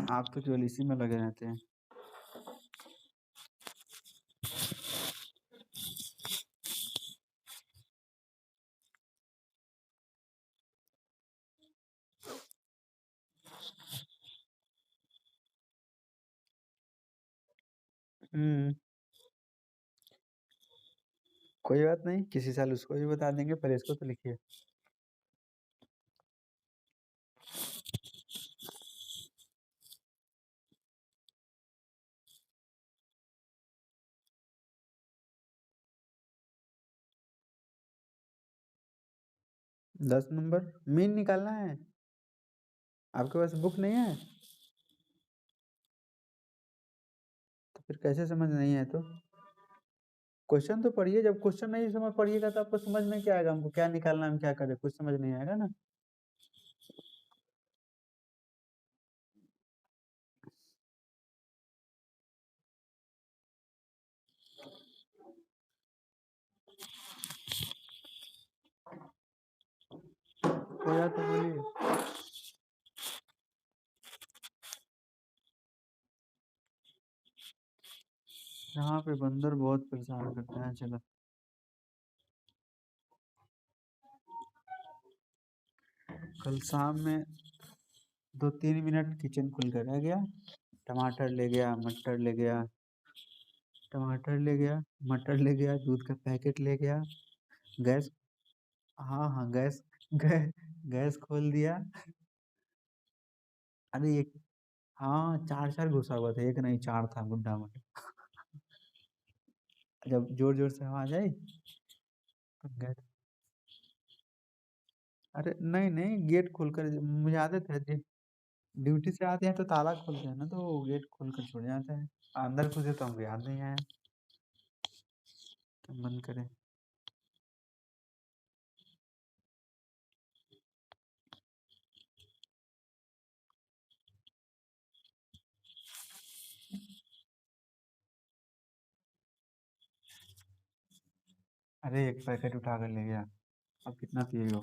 आप तो केवल इसी में लगे रहते हैं। कोई बात नहीं, किसी साल उसको भी बता देंगे, पर इसको तो लिखिए। दस नंबर मीन निकालना है। आपके पास बुक नहीं है तो फिर कैसे समझ नहीं है? तो क्वेश्चन तो पढ़िए, जब क्वेश्चन नहीं समझ पढ़िएगा तो आपको समझ में क्या आएगा? हमको क्या निकालना है, हम क्या करें, कुछ समझ नहीं आएगा ना। हो जाए तो बोलिए। यहाँ पे बंदर बहुत परेशान करते हैं। चलो कल शाम में 2-3 मिनट किचन खुल कर रह गया, टमाटर ले गया, मटर ले गया, टमाटर ले गया, मटर ले गया, दूध का पैकेट ले गया, गैस, हाँ हाँ गैस, गैस खोल दिया। अरे एक, हाँ चार चार घुसा हुआ था, एक नहीं चार था गुड्डा में। जब जोर जोर से आवाज आई तो गैस, अरे नहीं नहीं गेट खोलकर, मुझे आदत है ड्यूटी से आते हैं तो ताला खोलते हैं ना, तो गेट खोल कर छुड़ जाता है। अंदर घुसे तो हमको याद नहीं आया, तो बंद करें। अरे एक पैकेट उठा कर ले गया, अब कितना पिएगा?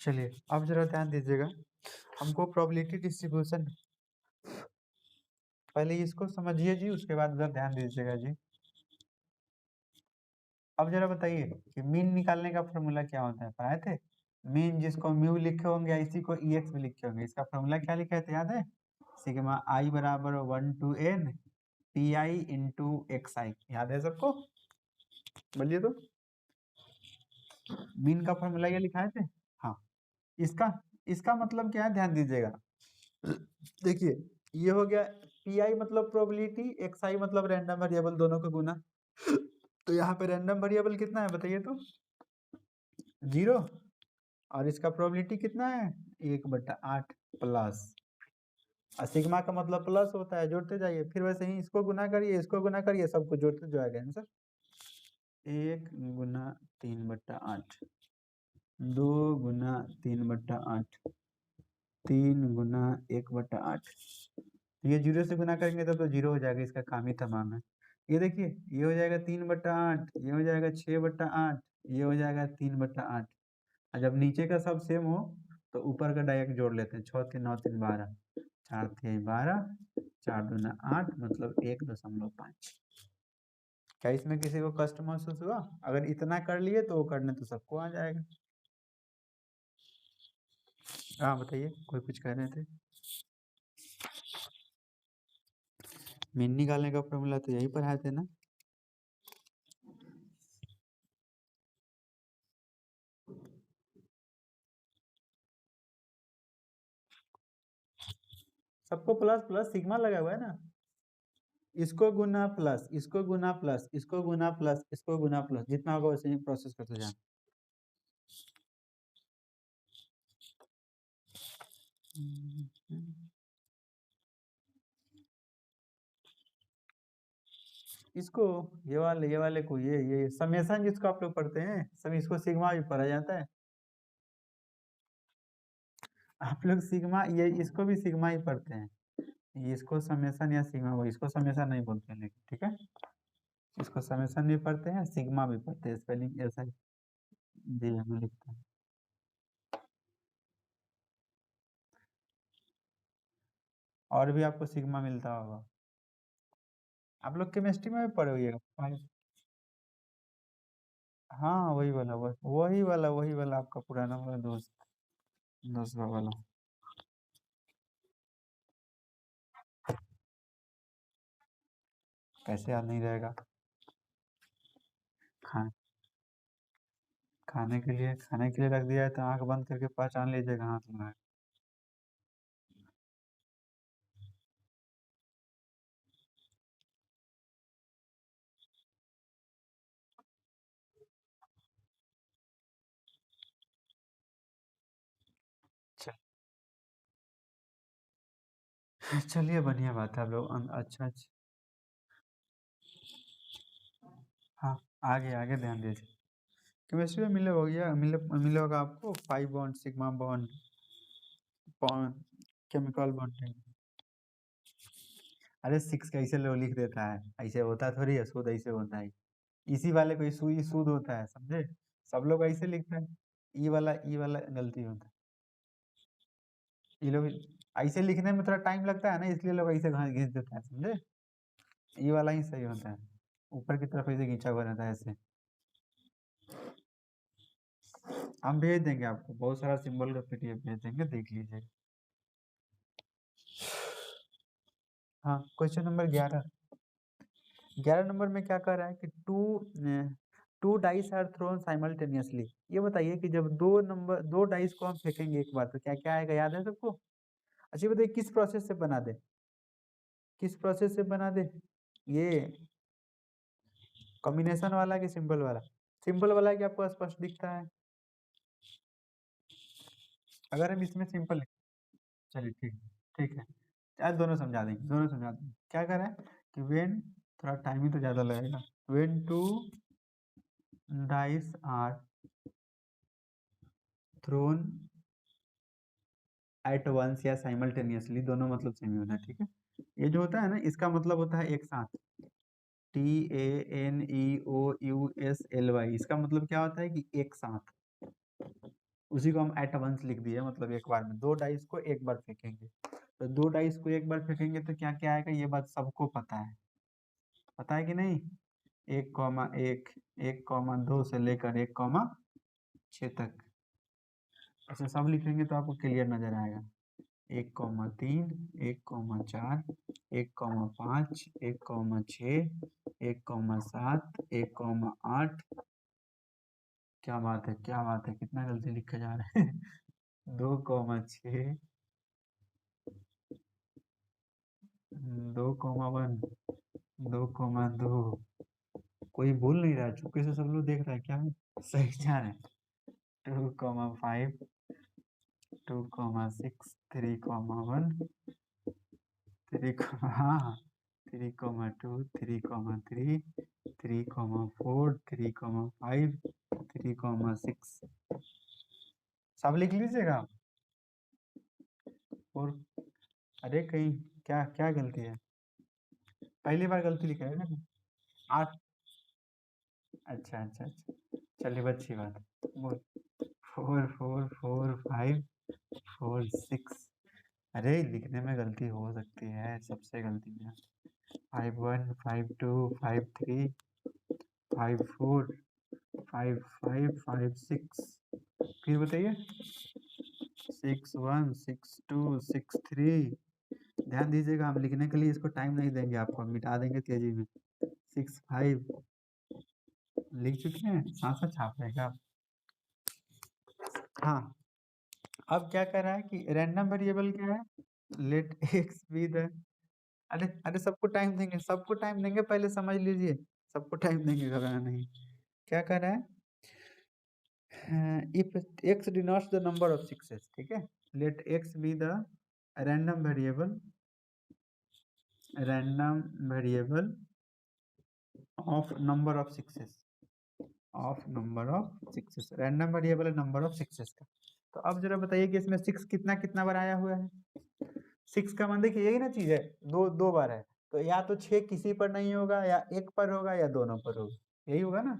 चलिए अब जरा ध्यान दीजिएगा, हमको प्रोबेबिलिटी डिस्ट्रीब्यूशन, पहले इसको समझिए जी, उसके बाद जरा ध्यान दीजिएगा जी। अब जरा बताइए कि मीन निकालने का फॉर्मूला क्या होता है, पढ़ाए थे? मीन जिसको म्यू लिखे होंगे या इसी को EX भी लिखे होंगे, इसका फॉर्मूला क्या लिखा थे याद है? सिग्मा I बराबर 1 to n PI into XI, याद है सबको? बोलिए तो। मीन का फॉर्मूला ये लिखाए थे। हाँ, इसका इसका मतलब क्या है, ध्यान दीजिएगा। देखिए ये हो गया, PI मतलब प्रोबेबिलिटी, XI मतलब रैंडम वेरिएबल, दोनों का गुना। तो यहाँ पे रैंडम वेरिएबल कितना है बताइए तो? 0। और इसका प्रोबेबिलिटी कितना है? 1/8 प्लस, और सिग्मा का मतलब प्लस होता है, जोड़ते जाइए। फिर वैसे ही इसको गुना करिए, इसको गुना करिए, सबको जोड़ते जाएगा आंसर। 1 गुना 3/8, 2 गुना 3/8, 3 गुना 1/8। ये 0 से गुना करेंगे तब तो 0 हो जाएगा, इसका काम ही तमाम है। ये देखिए ये हो जाएगा 3/8, ये हो जाएगा 6/8, ये हो जाएगा 3/8। और जब नीचे का सब सेम हो तो ऊपर का डायरेक्ट जोड़ लेते हैं। 6 3 9 3 12, 4 3 12, 4 दूना 8, मतलब 1.5। क्या इसमें किसी को कष्ट महसूस हुआ? अगर इतना कर लिए तो वो करने तो सबको आ जाएगा। हाँ बताइए, कोई कुछ कह रहे थे? मीन निकालने का फॉर्मूला तो यही पढ़ाए थे ना। सबको प्लस प्लस सिग्मा लगा हुआ है ना, इसको गुना प्लस, इसको गुना प्लस, इसको गुना प्लस, इसको गुना प्लस, जितना होगा वैसे ही प्रोसेस करते जाना। इसको, ये वाले को, ये समेसन जिसको आप लोग पढ़ते हैं, सब इसको सिग्मा भी पढ़ा जाता है। आप लोग सिग्मा, ये इसको भी सिग्मा ही पढ़ते हैं। इसको समेसन या सिग्मा, वो इसको समेसन नहीं बोलते हैं लेकिन, ठीक है। इसको समेसन भी पढ़ते हैं, सिग्मा भी पढ़ते हैं, स्पेलिंग ऐसा ही। जी हमें लिखते हैं। और भी आपको सिग्मा मिलता होगा, आप लोग केमिस्ट्री में भी पढ़े होइएगा। हाँ वही वाला आपका पुराना वाला दोस्त, दोस्त वाला। कैसे याद नहीं रहेगा? खा खाने के लिए रख दिया है तो आंख बंद करके पहचान लीजिएगा हाथ में है। चलिए बढ़िया बात है, आप लोग अच्छा अच्छा। हाँ आगे आगे ध्यान दीजिए। केमिस्ट्री में मिले होगा आपको 5 bond, sigma bond, bond, chemical bonding. अरे 6 कैसे लोग लिख देता है, ऐसे होता थोड़ी है, शुद्ध ऐसे होता है। इसी वाले को ई शुद्ध होता है, समझे? सब लोग ऐसे लिखते हैं। ई वाला गलती होता है। ये लोग ऐसे लिखने में थोड़ा टाइम लगता है ना, इसलिए लोग ऐसे घिस देते हैं, समझे? ई वाला ही सही होता है, ऊपर की तरफ ऐसे खींचा हुआ रहता है ऐसे। हम भेज देंगे आपको, बहुत सारा सिंबल का पीडीएफ भेज देंगे, देख लीजिए। हाँ क्वेश्चन नंबर 11। 11 नंबर में क्या कह रहा है कि two dice are thrown simultaneously. ये बताइए कि जब दो डाइस को हम फेंकेंगे एक बार तो क्या क्या आएगा, याद है सबको? अच्छा बताइए किस प्रोसेस से बना दे, किस प्रोसेस से बना दे? ये कॉम्बिनेशन वाला कि सिंपल वाला? सिंपल वाला है कि आपको स्पष्ट दिखता है? अगर हम इसमें सिंपल, चलिए ठीक, ठीक है। आज दोनों समझा देंगे। क्या कर रहा है कि वेन, थोड़ा टाइम ही तो ज्यादा लगेगा। When two dice are thrown at once या साइमल्टेनियसली, दोनों मतलब सेम ही होता है, ठीक है। ये जो होता है ना, इसका मतलब होता है एक साथ। TANEOUSLY, इसका मतलब क्या होता है कि एक साथ। उसी को हम एट वंस लिख दिए, मतलब एक बार में दो डाइस को एक बार फेंकेंगे। तो दो डाइस को एक बार फेंकेंगे तो क्या क्या आएगा, ये बात सबको पता है कि नहीं? 1,1, 1,2 से लेकर 1,6 तक, ऐसे सब लिखेंगे तो आपको क्लियर नजर आएगा। 1,3, 1,4, 1,5, 1,6, 1,7, 1,8। क्या बात है, कितना जल्दी लिखे जा रहे हैं। 2,6, 2,1, 2,2। कोई बोल नहीं रहा है, चुपके से सब लोग देख रहा है क्या? सही जा रहे हैं। 2,5, 2,6, 3,1, 3, हाँ, 3,2, 3,3, 3,4, 3,5, 3,6। सब लिख लीजिएगा। और अरे कहीं क्या क्या गलती है? पहली बार गलती लिखा है ना? 8, अच्छा, चलिए अच्छी बात है। बोल, 4, 4, 4, 5, 4, 6। अरे लिखने में गलती हो सकती है, सबसे गलती है। 5, 1, 5, 2, 5, 3, 5, 4, 5, 5, 5, 6। फिर बताइए, 6, 1, 6, 2, 6, 3। ध्यान दीजिएगा, हम लिखने के लिए इसको टाइम नहीं देंगे, आपको हम मिटा देंगे तेजी में। 6, 5 लिख चुके हैं, साथ साथ छाप रहेगा। हाँ, अब क्या कर रहा है कि रैंडम वेरिएबल क्या है? लेट एक्स बी द, अरे अरे सबको टाइम देंगे, पहले समझ लीजिए। सबको टाइम देंगे, घबराना नहीं। क्या कर रहा है? If X denotes the number of sixes, ठीक है, let X be the random variable, random variable of number of sixes, of number of sixes. Random variable है नंबर ऑफ सिक्सेस का। तो अब जरा बताइए कि इसमें 6 कितना कितना बार आया हुआ है? 6 का मतलब देखिए यही ना चीज है, दो दो बार है। तो या तो 6 किसी पर नहीं होगा, या एक पर होगा, या दोनों पर होगा, यही होगा ना।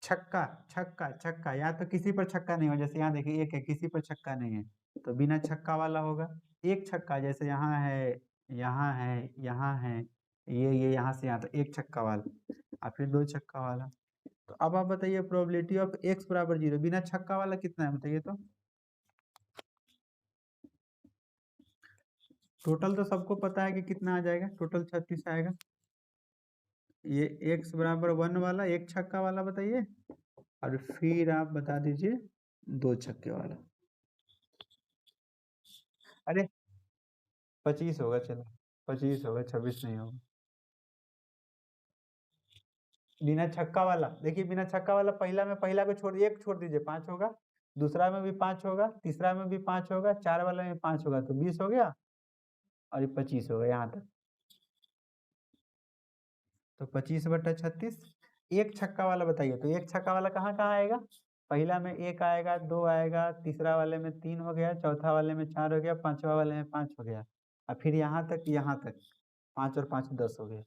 छक्का छक्का छक्का, या तो किसी पर छक्का नहीं हो, जैसे यहाँ देखिए एक है, किसी पर छक्का नहीं है, तो बिना छक्का वाला होगा। एक छक्का, जैसे यहाँ है, यहाँ है, यहाँ है, ये यहाँ से यहाँ, तो एक छक्का वाला, और फिर दो छक्का वाला। तो अब आप बताइए प्रोबेबिलिटी ऑफ x बराबर 0, बिना छक्का वाला कितना है बताइए तो। टोटल तो सबको पता है कि कितना आ जाएगा, टोटल 36 आएगा। ये x बराबर 1 वाला एक छक्का वाला बताइए, और फिर आप बता दीजिए दो छक्के वाला। अरे 25 होगा, चलो 25 होगा, 26 नहीं होगा। बिना छक्का वाला देखिए, बिना छक्का वाला पहला में, पहला को छोड़ एक छोड़ दीजिए, 5 होगा, दूसरा में भी 5 होगा, तीसरा में भी 5 होगा, चार वाले में 5 होगा, तो 20 हो गया, और ये 25 होगा यहाँ तक। तो 25/36। एक छक्का वाला बताइए, तो एक छक्का वाला कहाँ कहाँ आएगा, पहला में एक आएगा, दो आएगा, तीसरा वाले में 3 हो गया, चौथा वाले में 4 हो गया, पांचवा वाले में 5 हो गया, और फिर यहाँ तक 5 और 5 10 हो गया,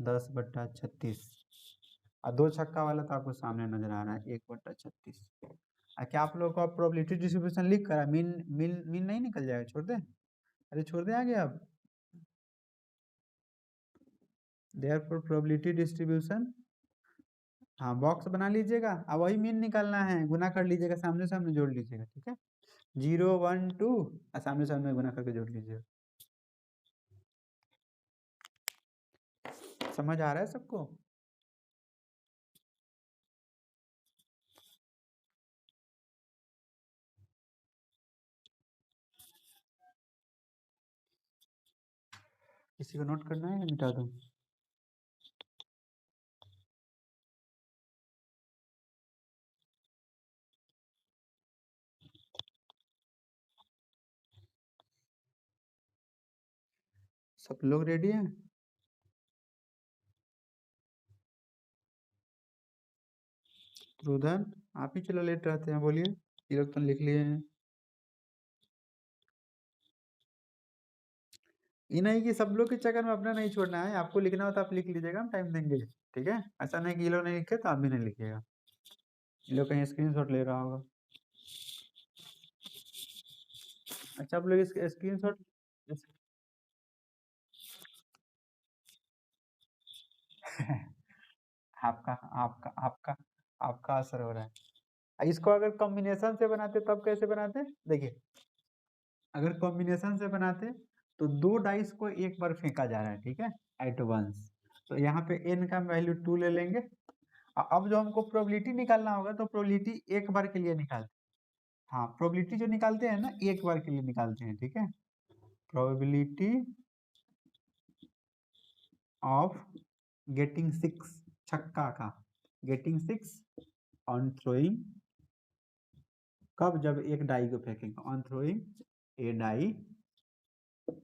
10/36। और दो छक्का वाला तो आपको सामने नजर आ रहा है, 1/36। क्या आप लोग को प्रोबेबिलिटी डिस्ट्रीब्यूशन लिख कर मीन मीन मीन नहीं निकल जाएगा, छोड़ दे, अरे छोड़ दे आगे अब। देयरफॉर प्रोबेबिलिटी डिस्ट्रीब्यूशन, हाँ बॉक्स बना लीजिएगा, अब वही मीन निकालना है, गुना कर लीजिएगा, सामने सामने जोड़ लीजिएगा, ठीक है। 0 1 2, सामने सामने गुना करके जोड़ लीजिएगा। समझ आ रहा है सबको। किसी को नोट करना है या मिटा दूं। सब लोग रेडी हैं। रुदन आप ही चलो लेट रहते हैं, बोलिए, ये लोग तो लिख लिए हैं। ये नहीं कि सब लोग के चक्कर में अपना नहीं छोड़ना है, आपको लिखना हो तो आप लिख लीजिएगा, हम टाइम देंगे, ठीक है। ऐसा नहीं कि ये लोग नहीं लिखे तो आप भी नहीं लिखिएगा, ये लोग कहीं स्क्रीनशॉट ले रहा होगा। अच्छा आप लोग इसके स्क्रीनशॉट, आपका आपका आपका आपका असर हो रहा है। इसको अगर कॉम्बिनेशन से बनाते तब कैसे बनाते, देखिए अगर कॉम्बिनेशन से बनाते तो दो डाइस को एक बार फेंका जा रहा है, ठीक है, एट वंस, तो यहाँ पे n का वैल्यू 2 ले लेंगे। अब जो हमको प्रोबेबिलिटी निकालना होगा, तो प्रोबेबिलिटी एक बार के लिए निकालते, हाँ प्रोबेबिलिटी जो निकालते हैं ना, एक बार के लिए निकालते हैं, ठीक है। प्रोबेबिलिटी ऑफ गेटिंग 6, छक्का का, गेटिंग 6 ऑन थ्रोइंग, कब, जब एक डाई को फेंकेंगे, on throwing a die,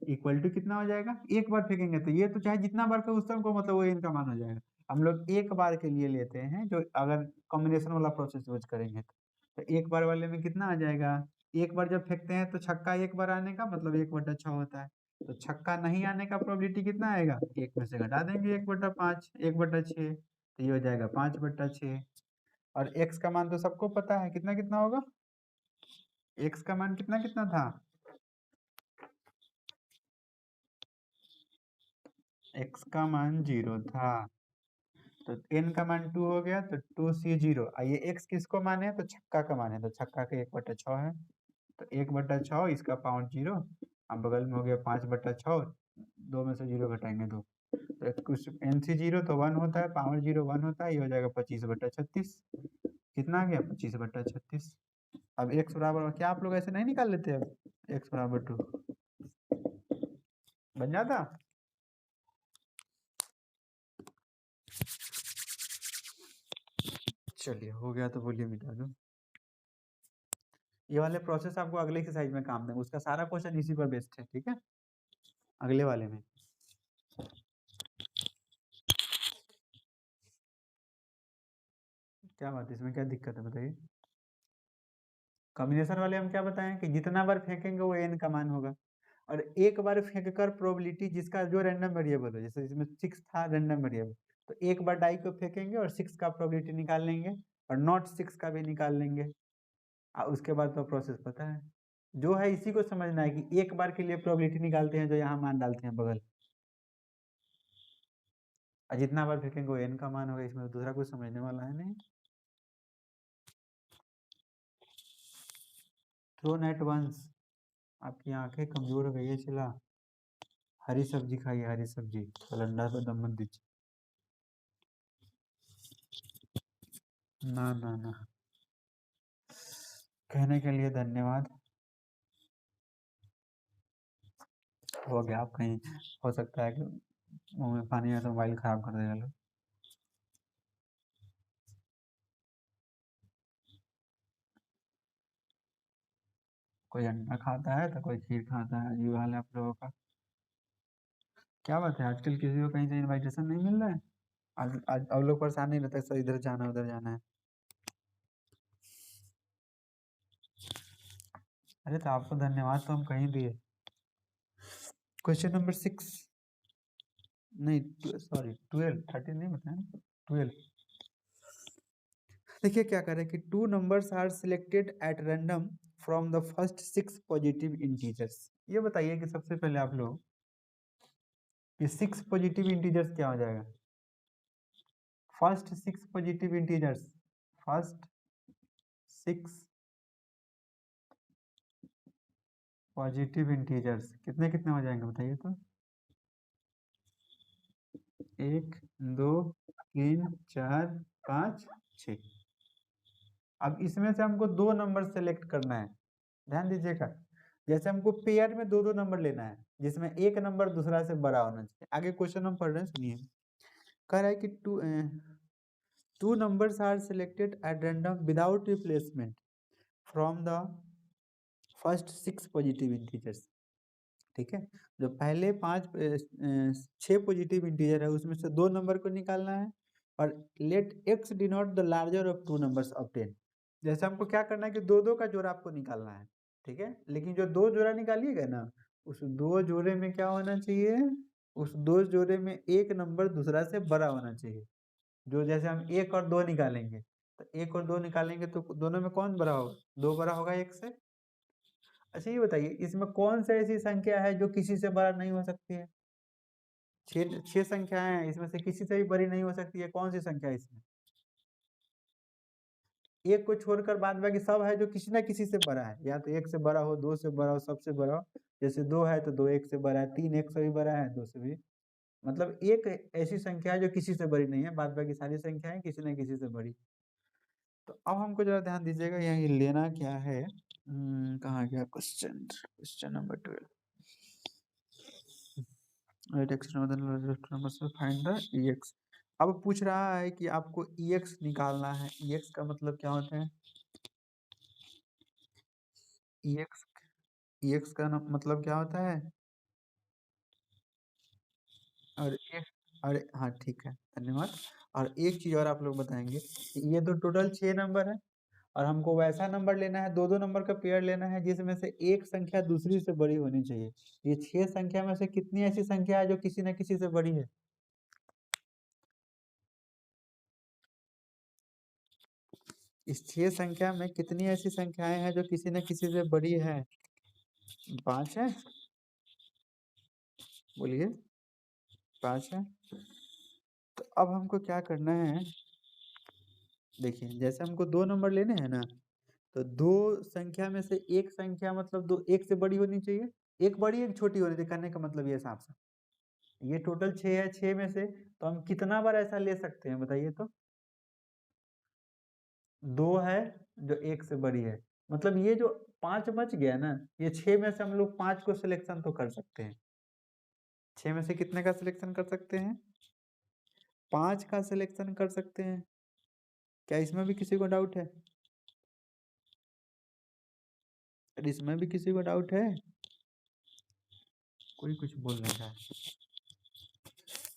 equal to कितना हो जाएगा, एक बार फेंकेंगे तो ये तो चाहे जितना बार का उस को मतलब वो इनका मान हो जाएगा। हम लोग एक बार के लिए लेते हैं, जो अगर कॉम्बिनेशन वाला प्रोसेस यूज करेंगे तो एक बार वाले में कितना आ जाएगा, एक बार जब फेंकते हैं तो छक्का एक बार आने का मतलब 1/6 होता है, तो छक्का नहीं आने का प्रोबेबिलिटी कितना आएगा, एक में से घटा देंगे 1/5, 1/6, तो ये हो जाएगा 5/6। और एक्स का मान तो सबको पता है, कितना कितना होगा, एक्स का मान कितना कितना था, एक्स का मान 0 था, तो n का मान 2 हो गया, तो 2c0, ये x किसको माने, तो छक्का का माने, तो छक्का का 1/6 है, तो 1/6, इसका पावर 0, अब बगल में हो गया 5/6, दो में से 0 घटाएंगे 2, तो कुछ nc0 तो 1 होता है, पावर 0 1 होता है, ये हो जाएगा 25/36। कितना आ गया, 25/36। अब x बराबर, क्या आप लोग ऐसे नहीं निकाल लेते, अब x बराबर 2 बन जाता। चलिए हो गया, तो बोलिए मिटा दो। ये वाले प्रोसेस आपको अगले एक्सरसाइज में काम देंगे, उसका सारा क्वेश्चन इसी पर बेस्ड है, ठीक है, अगले वाले में। क्या बात है, इसमें क्या दिक्कत है बताइए। कॉम्बिनेशन वाले हम क्या बताएं कि जितना बार फेंकेंगे वो n का मान होगा, और एक बार फेंक कर प्रोबेबिलिटी जिसका जो रैंडम वेरिएबल हो, जैसे इसमें 6 था रैंडम वेरिएबल, तो एक बार डाई को फेंकेंगे और 6 का प्रोबेबिलिटी निकाल लेंगे और नॉट 6 का भी निकाल लेंगे। उसके बाद तो प्रोसेस पता है, जो है इसी को समझना है कि एक बार के लिए प्रोबेबिलिटी निकालते हैं जो यहाँ मान डालते हैं बगल, और जितना बार फेंकेंगे वो n का मान होगा, इसमें दूसरा कुछ समझने वाला है नहीं। थ्रोन एट वंस, आपकी आंखें कमजोर हो गई है, चिल्ला। हरी सब्जी खाइए, हरी सब्जी, सिलेंडर पे दम मत दीजिए। ना ना ना, कहने के लिए धन्यवाद। हो गया, आप कहीं हो सकता है कि मुंह में पानी आए तो मोबाइल खराब कर देगा लोग। कोई अंडा खाता है तो कोई खीर खाता है, ये हाल है आप लोगों का। क्या बात है, आजकल किसी को कहीं से इनविटेशन नहीं मिल रहा है? आज आज अब लोग परेशान नहीं रहते सर, इधर जाना उधर जाना है। अरे तो आपको धन्यवाद तो हम कहीं दिए। क्वेश्चन नंबर 6, नहीं सॉरी 12, 13 नहीं बताया, 12। देखिए क्या करें कि 2 numbers are selected at random from the first 6 positive integers. ये बताइए कि सबसे पहले आप लोग कि 6 पॉजिटिव इंटीजर्स क्या हो जाएगा? First 6 positive integers, first 6 positive integers कितने कितने हो जाएंगे बताइए तो? 1 2 3 4 5 6। अब इसमें से हमको 2 नंबर सेलेक्ट करना है, ध्यान दीजिएगा। जैसे हमको पेयर में 2-2 नंबर लेना है, जिसमें एक नंबर दूसरा से बड़ा होना चाहिए। आगे क्वेश्चन हम पढ़ रहे हैं, सुनिए। कह रहा है कि two numbers are selected at random without replacement from the first 6 positive integers. ठीक है, जो पहले 6 पॉजिटिव इंटीजर है उसमें से 2 नंबर को निकालना है, और let x denote the larger of 2 numbers obtain. जैसे हमको क्या करना है कि 2-2 का जोड़ा आपको निकालना है, ठीक है, लेकिन जो 2 जोड़ा निकालिएगा ना, उस 2 जोड़े में क्या होना चाहिए, उस 2 जोड़े में एक नंबर दूसरा से बड़ा होना चाहिए। जो जैसे हम 1 और 2 निकालेंगे, तो 1 और 2 निकालेंगे तो दोनों में कौन बड़ा होगा? 2 बड़ा होगा 1 से। अच्छा ये बताइए, इसमें कौन सी ऐसी संख्या है जो किसी से बड़ा नहीं हो सकती है? 6 संख्याएं हैं, इसमें से किसी से भी बड़ी नहीं हो सकती है। कौन सी संख्या है इसमें? एक को छोड़कर बाद बाकी सब है जो किसी ना किसी से बड़ा है, या तो 1 से बड़ा हो, 2 से बड़ा हो, सबसे बड़ा हो। जैसे 2 है तो 2 1 से बड़ा है, 3 1 से भी बड़ा है, 2 से भी। मतलब एक ऐसी संख्या है जो किसी से बड़ी नहीं है, बाद बाकी सारी संख्याएं किसी न किसी से बड़ी। तो अब हमको जरा ध्यान दीजिएगा, यहाँ लेना क्या है। कहाँ गया question? Question number 12। Find the EX। अब पूछ रहा है कि आपको EX निकालना है। EX का मतलब क्या होता है? EX का मतलब क्या होता है? और अरे हाँ ठीक है, धन्यवाद। और एक चीज और आप लोग बताएंगे, ये तो टोटल 6 नंबर है, और हमको वैसा नंबर लेना है, 2-2 नंबर का पेयर लेना है जिसमें से एक संख्या दूसरी से बड़ी होनी चाहिए। ये 6 संख्या में से कितनी ऐसी संख्या है जो किसी न किसी से बड़ी है? इस 6 संख्या में कितनी ऐसी संख्याएं हैं जो किसी न किसी से बड़ी है? 5 है, बोलिए। 5 है। तो अब हमको क्या करना है, देखिए जैसे हमको 2 नंबर लेने हैं ना, तो 2 संख्या में से एक संख्या मतलब 2 एक से बड़ी होनी चाहिए, एक बड़ी एक छोटी होनी चाहिए, करने का मतलब ये साफ साफ। ये टोटल 6 है, 6 में से तो हम कितना बार ऐसा ले सकते हैं बताइए तो? 2 है जो 1 से बड़ी है, मतलब ये जो 5 बच गया ना, ये 6 में से हम लोग 5 को सिलेक्शन तो कर सकते हैं। 6 में से कितने का सिलेक्शन कर सकते हैं? 5 का सिलेक्शन कर सकते हैं। क्या इसमें भी किसी को डाउट है? अरे इसमें भी किसी को डाउट है? कोई कुछ बोल नहीं रहा है।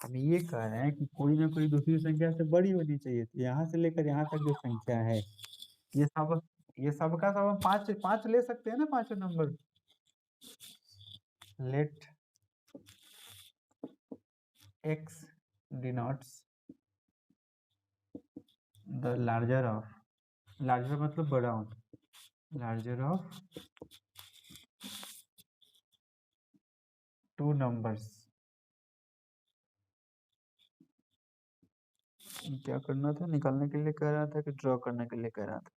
हम ये कह रहे हैं कि कोई ना कोई दूसरी संख्या से बड़ी होनी चाहिए, तो यहाँ से लेकर यहाँ तक जो संख्या है, ये सबका सब हम 5 5 ले सकते हैं ना, 5 number. Let x denotes the larger मतलब बड़ा होना, लार्जर ऑफ 2 नंबर्स। क्या करना था, निकालने के लिए कह रहा था कि ड्रॉ करने के लिए कह रहा था?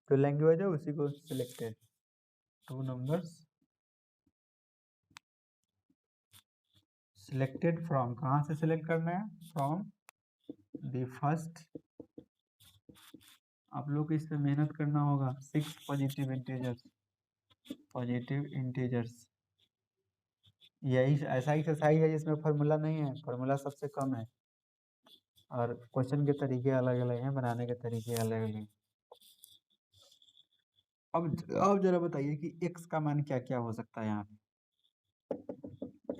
तो लैंग्वेज है उसी को सिलेक्टेड, 2 नंबर्स सिलेक्टेड फ्रॉम, कहाँ से सिलेक्ट करना है? फ्रॉम द फर्स्ट, आप लोग को इस पे मेहनत करना होगा, 6 पॉजिटिव इंटीजर्स। यही ऐसा ही एक्सरसाइज है जिसमें फार्मूला नहीं है, फार्मूला सबसे कम है और क्वेश्चन के तरीके अलग अलग हैं, बनाने के तरीके अलग अलग हैं। अब जरा बताइए कि x का मान क्या क्या हो सकता है यहाँ पे?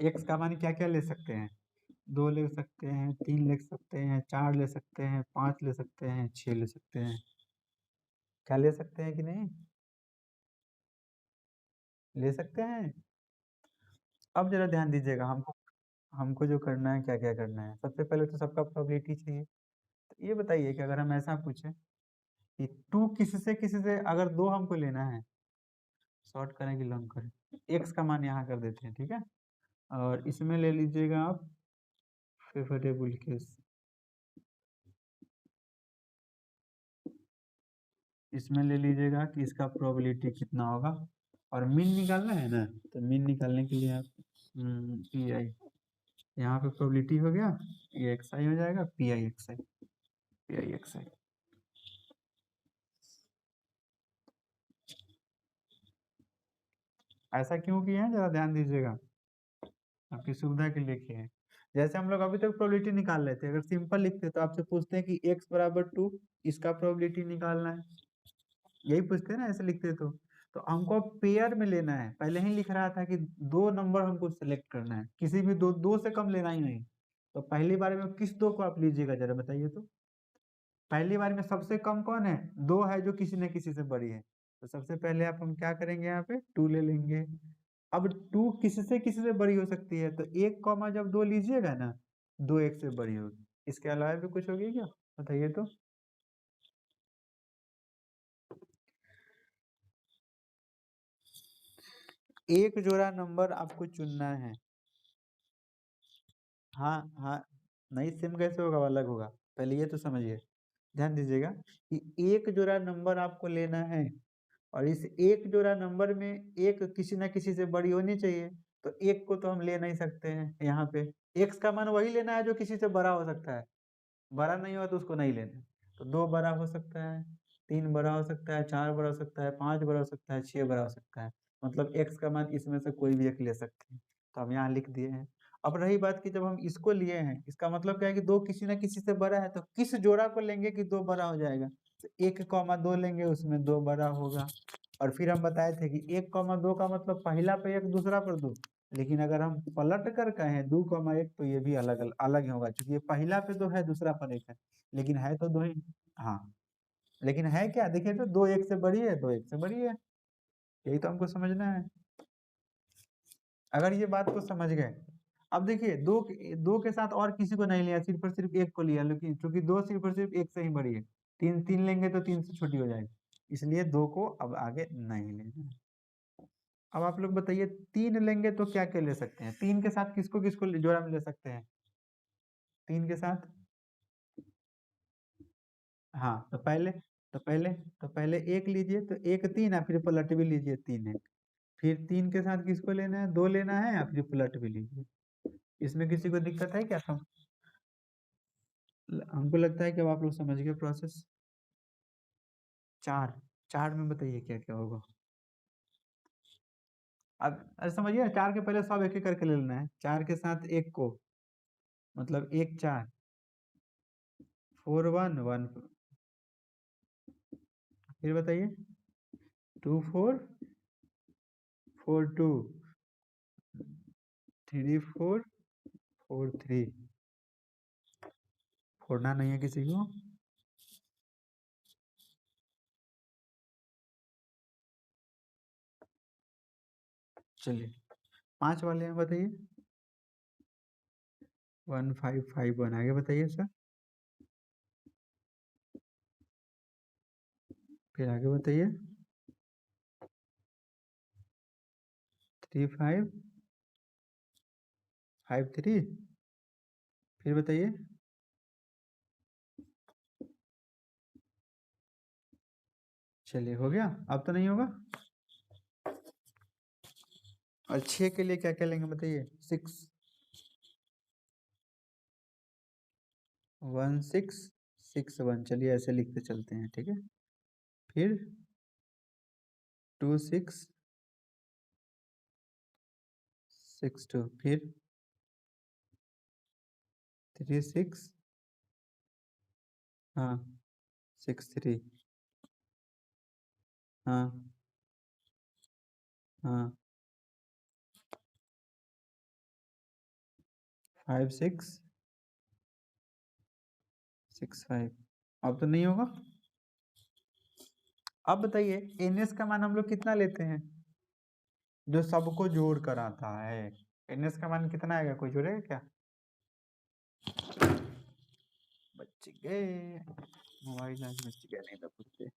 x का मान क्या क्या ले सकते हैं? 2 ले सकते हैं, 3 ले सकते हैं, 4 ले सकते हैं, 5 ले सकते हैं, 6 ले सकते हैं। क्या ले सकते हैं कि नहीं? ले सकते हैं। अब जरा ध्यान दीजिएगा, हमको हमको जो करना है, क्या क्या करना है। सबसे पहले तो सबका प्रोबेबिलिटी चाहिए। तो ये बताइए कि अगर हम ऐसा पूछें कि 2 किसी से अगर 2 हमको लेना है, शॉर्ट करें कि लॉन्ग करें? x का मान यहाँ कर देते हैं, ठीक है। और इसमें ले लीजिएगा आप फेवरेबल केस, इसमें ले लीजिएगा कि इसका प्रोबेबिलिटी कितना होगा और मीन निकालना है ना, तो मीन निकालने के लिए आप पी आई, यहाँ पे प्रोबेबिलिटी हो गया, ये एक्स आई हो जाएगा, p i x i, p i x i. ऐसा क्यों किए हैं, जरा ध्यान दीजिएगा, आपकी सुविधा के लिए किए हैं। जैसे हम लोग अभी तक प्रोबेबिलिटी निकाल रहे थे, अगर सिंपल लिखते तो आपसे पूछते हैं कि x बराबर 2, इसका प्रोबेबिलिटी निकालना है, यही पूछते हैं ना, ऐसे लिखते तो हमको पेयर में लेना है। पहले ही लिख रहा था कि 2 नंबर हमको सिलेक्ट करना है, किसी भी दो से कम लेना ही नहीं। तो पहली बार में किस 2 को आप लीजिएगा, जरा बताइए तो। पहली बार में सबसे कम कौन है? 2 है, जो किसी न किसी से बड़ी है। तो सबसे पहले आप हम क्या करेंगे, यहाँ पे 2 ले लेंगे। अब 2 किसी से बड़ी हो सकती है, तो 1 कॉमा जब 2 लीजिएगा ना, 2 1 से बड़ी होगी। इसके अलावा भी कुछ होगी क्या, बताइए तो। एक जोड़ा नंबर आपको चुनना है। हाँ हाँ, नहीं सेम कैसे होगा, अलग होगा, पहले ये तो समझिए, ध्यान दीजिएगा कि एक जोड़ा नंबर आपको लेना है और इस एक जोड़ा नंबर में एक किसी ना किसी से बड़ी होनी चाहिए। तो एक को तो हम ले नहीं सकते हैं, यहाँ पे x का मान वही लेना है जो किसी से बड़ा हो सकता है, बड़ा नहीं हुआ तो उसको नहीं लेना। तो 2 बड़ा हो सकता है, 3 बड़ा हो सकता है, 4 बड़ा हो सकता है, 5 बड़ा हो सकता है, 6 बड़ा हो सकता है। मतलब x का मान इसमें से कोई भी एक ले सकते हैं, तो हम यहाँ लिख दिए हैं। अब रही बात कि जब हम इसको लिए हैं, इसका मतलब क्या है कि 2 किसी ना किसी से बड़ा है, तो किस जोड़ा को लेंगे कि 2 बड़ा हो जाएगा? तो 1,2 लेंगे, उसमें 2 बड़ा होगा। और फिर हम बताए थे कि 1,2 का मतलब पहला पे 1, दूसरा पर 2। लेकिन अगर हम पलट कर कहें 2,1, तो ये भी अलग अलग ही होगा, क्योंकि ये पहला पे 2 है, दूसरा पर 1 है, लेकिन है तो 2 ही। हाँ, लेकिन है क्या, देखिए तो 2 1 से बड़ी है, 2 1 से बड़ी है, यही तो हमको समझना है। अगर ये बात को समझ गए, अब देखिए दो के साथ और किसी को नहीं लिया, सिर्फ और सिर्फ 1 को लिया, लेकिन चूंकि 2 सिर्फ और सिर्फ 1 से ही बड़ी है, 3 लेंगे तो 3 से छोटी हो जाएगी, इसलिए 2 को अब आगे नहीं लेना है। अब आप लोग बताइए, 3 लेंगे तो क्या क्या ले सकते हैं? 3 के साथ किसको किसको जोड़ा में ले सकते हैं? 3 के साथ, हाँ, तो पहले 1 लीजिए, तो 1 3 है, फिर पलट भी लीजिए 3 1। फिर 3 के साथ किसको लेना है? 2 लेना है, या फिर पलट भी लीजिए। इसमें किसी को दिक्कत है क्या? हमको लगता है कि अब आप लोग समझ गए प्रोसेस। 4, 4 में बताइए क्या क्या होगा। अब समझिए, 4 के पहले सब एक एक करके ले लेना है। 4 के साथ 1 को, मतलब 1 4, 4 1 1, फिर बताइए 2 4 4 2, 3 4 4 3। फोड़ना नहीं है किसी को। चलिए 5 वाले हैं, बताइए। 1 5 5 1, आगे बताइए सर। फिर आगे बताइए 3553। फिर बताइए चलिए हो गया। अब तो नहीं होगा। और 6 के लिए क्या क्या लेंगे बताइए 1661। चलिए ऐसे लिखते चलते हैं ठीक है। फिर 2662। फिर 36 हाँ 63 हाँ हाँ 5665। अब तो नहीं होगा। अब बताइए एनएस का मान हम लोग कितना लेते हैं जो सबको जोड़ कर आता है। एनएस का मान कितना आएगा कोई जोड़ेगा क्या। बच गए मोबाइल आज बच गया नहीं तो पूछते।